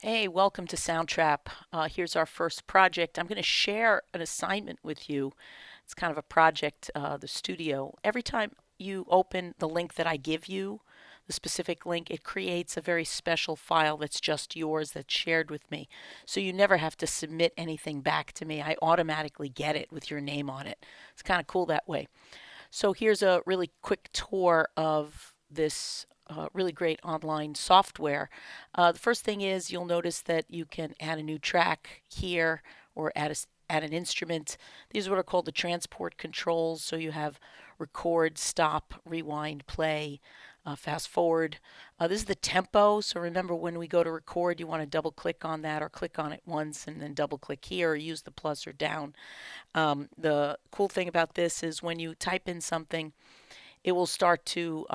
Hey, welcome to Soundtrap. Here's our first project. I'm going to share an assignment with you. It's kind of a project, the studio. Every time you open the link that I give you, the specific link, it creates a very special file that's just yours, that's shared with me. So you never have to submit anything back to me. I automatically get it with your name on it. It's kind of cool that way. So here's a really quick tour of this really great online software. The first thing is you'll notice that you can add a new track here or add an instrument. These are what are called the transport controls. So you have record, stop, rewind, play, fast forward. This is the tempo. So remember when we go to record, you want to double click on that or click on it once and then double click here or use the plus or down. The cool thing about this is when you type in something, it will start to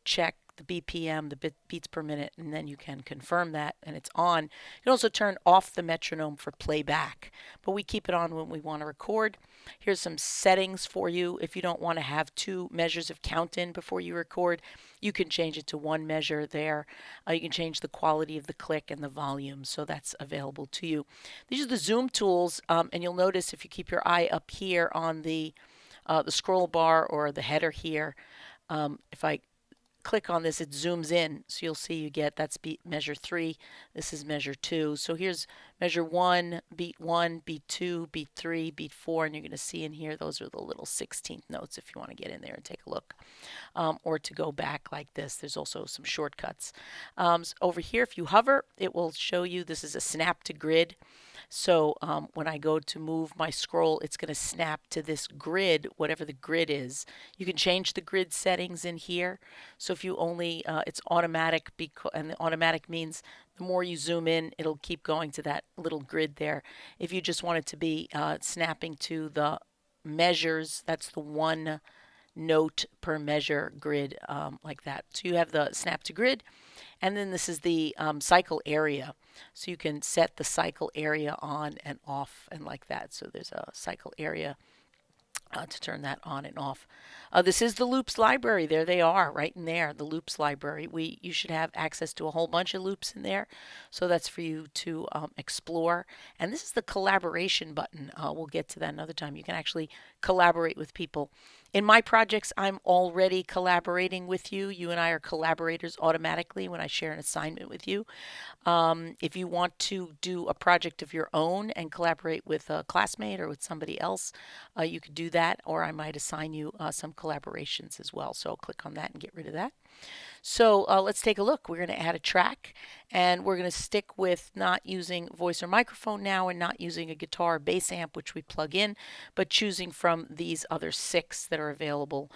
check the BPM, the beats per minute, and then you can confirm that and it's on. You can also turn off the metronome for playback, but we keep it on when we want to record. Here's some settings for you. If you don't want to have two measures of count in before you record, you can change it to one measure there. You can change the quality of the click and the volume, so that's available to you. These are the zoom tools, and you'll notice if you keep your eye up here on the scroll bar or the header here, if I click on this, it zooms in. So you'll see you get that's beat measure 3. This is measure 2. So here's measure 1, beat 2, beat 3, beat 4. And you're going to see in here, those are the little 16th notes if you want to get in there and take a look. Or to go back like this, there's also some shortcuts. So over here, if you hover, it will show you this is a snap to grid. So when I go to move my scroll, it's going to snap to this grid, whatever the grid is. You can change the grid settings in here. So if you only, it's automatic, and the automatic means the more you zoom in, it'll keep going to that little grid there. If you just want it to be snapping to the measures, that's the one note per measure grid, like that. So you have the snap to grid, and then this is the cycle area. So you can set the cycle area on and off and like that. So there's a cycle area to turn that on and off. This is the loops library. There they are, right in there, the loops library. You should have access to a whole bunch of loops in there. So that's for you to explore. And this is the collaboration button. We'll get to that another time. You can actually collaborate with people. In my projects, I'm already collaborating with you. You and I are collaborators automatically when I share an assignment with you. If you want to do a project of your own and collaborate with a classmate or with somebody else, you could do that, or I might assign you some collaborations as well. So click on that and get rid of that. So let's take a look. We're going to add a track, and we're going to stick with not using voice or microphone now and not using a guitar or bass amp, which we plug in, but choosing from these other 6 that are available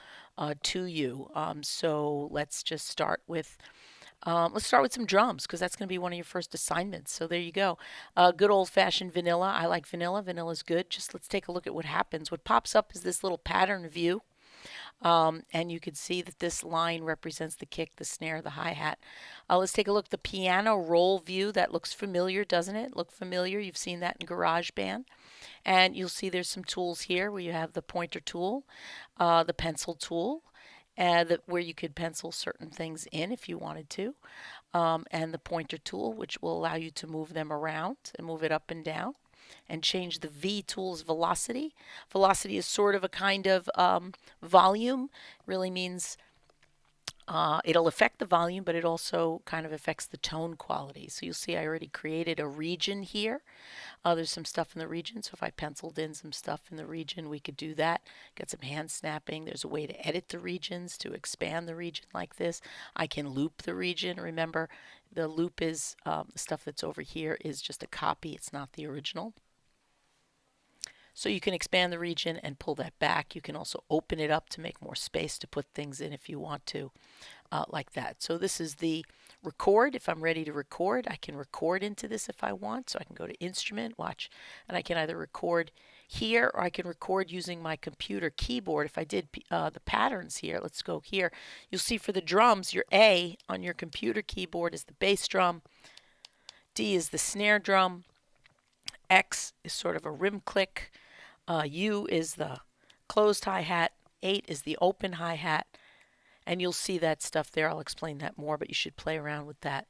to you. So let's just start with some drums because that's going to be one of your first assignments. So there you go. Good old-fashioned vanilla. I like vanilla. Vanilla's good. Just let's take a look at what happens. What pops up is this little pattern view. And you can see that this line represents the kick, the snare, the hi-hat. Let's take a look at the piano roll view. That looks familiar, doesn't it? Look familiar. You've seen that in GarageBand. And you'll see there's some tools here where you have the pointer tool, the pencil tool, where you could pencil certain things in if you wanted to, and the pointer tool, which will allow you to move them around and move it up and down and change the V tool's velocity. Velocity is sort of a kind of volume. It really means it'll affect the volume, but it also kind of affects the tone quality. So you'll see I already created a region here. There's some stuff in the region. So if I penciled in some stuff in the region, we could do that. Get some hand snapping. There's a way to edit the regions, to expand the region like this. I can loop the region. Remember, the loop is the stuff that's over here is just a copy. It's not the original. So you can expand the region and pull that back. You can also open it up to make more space to put things in if you want to, like that. So this is the record. If I'm ready to record, I can record into this if I want. So I can go to instrument, watch, and I can either record here or I can record using my computer keyboard. If I did the patterns here, let's go here. You'll see for the drums, your A on your computer keyboard is the bass drum. D is the snare drum. X is sort of a rim click. U is the closed hi-hat. 8 is the open hi-hat. And you'll see that stuff there. I'll explain that more, but you should play around with that.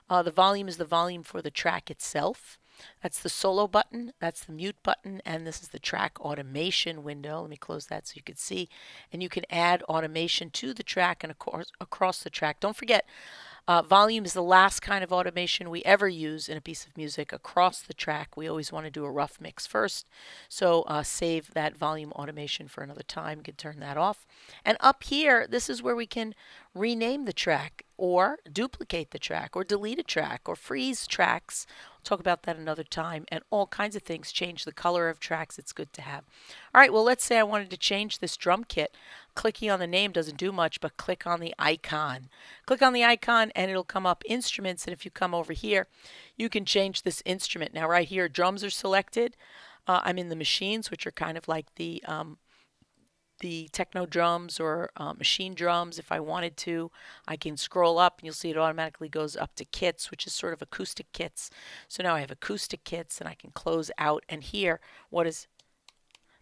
The volume is the volume for the track itself. That's the solo button, that's the mute button, and this is the track automation window. Let me close that so you can see. And you can add automation to the track and of course across the track. Don't forget, volume is the last kind of automation we ever use in a piece of music across the track. We always want to do a rough mix first. So save that volume automation for another time. You can turn that off. And up here, this is where we can rename the track or duplicate the track or delete a track or freeze tracks. We'll talk about that another time, and all kinds of things. Change the color of tracks. It's good to have. All right, well, let's say I wanted to change this drum kit. Clicking on the name doesn't do much, but click on the icon. Click on the icon and it'll come up instruments, and if you come over here, you can change this instrument. Now right here, drums are selected. I'm in the machines, which are kind of like the techno drums or machine drums. If I wanted to, I can scroll up and you'll see it automatically goes up to kits, which is sort of acoustic kits. So now I have acoustic kits, and I can close out and hear what is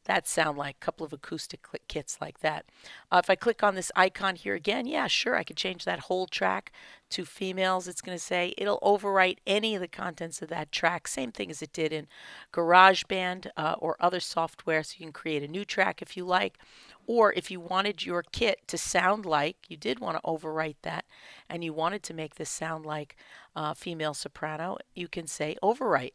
that sound like. A couple of acoustic kits like that. If I click on this icon here again, yeah, sure, I could change that whole track to females. It's going to say it'll overwrite any of the contents of that track. Same thing as it did in GarageBand or other software. So you can create a new track if you like. Or if you wanted your kit to sound like, you did want to overwrite that, and you wanted to make this sound like female soprano, you can say overwrite.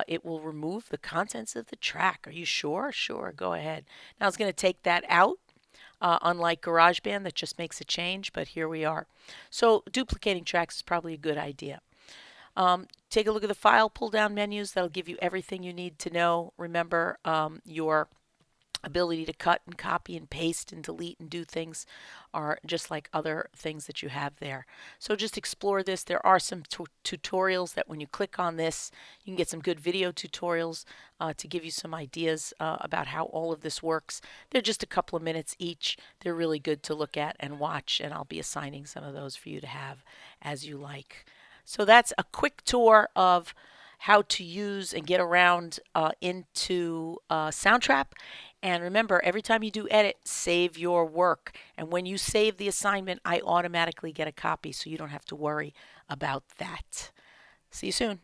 It will remove the contents of the track. Are you sure? Sure, go ahead. Now it's going to take that out, unlike GarageBand that just makes a change, but here we are. So duplicating tracks is probably a good idea. Take a look at the file pull-down menus. That'll give you everything you need to know. Remember, your ability to cut and copy and paste and delete and do things are just like other things that you have there. So just explore this. There are some tutorials that when you click on this, you can get some good video tutorials to give you some ideas about how all of this works. They're just a couple of minutes each. They're really good to look at and watch, and I'll be assigning some of those for you to have as you like. So that's a quick tour of how to use and get around into Soundtrap. And remember, every time you do edit, save your work. And when you save the assignment, I automatically get a copy, so you don't have to worry about that. See you soon.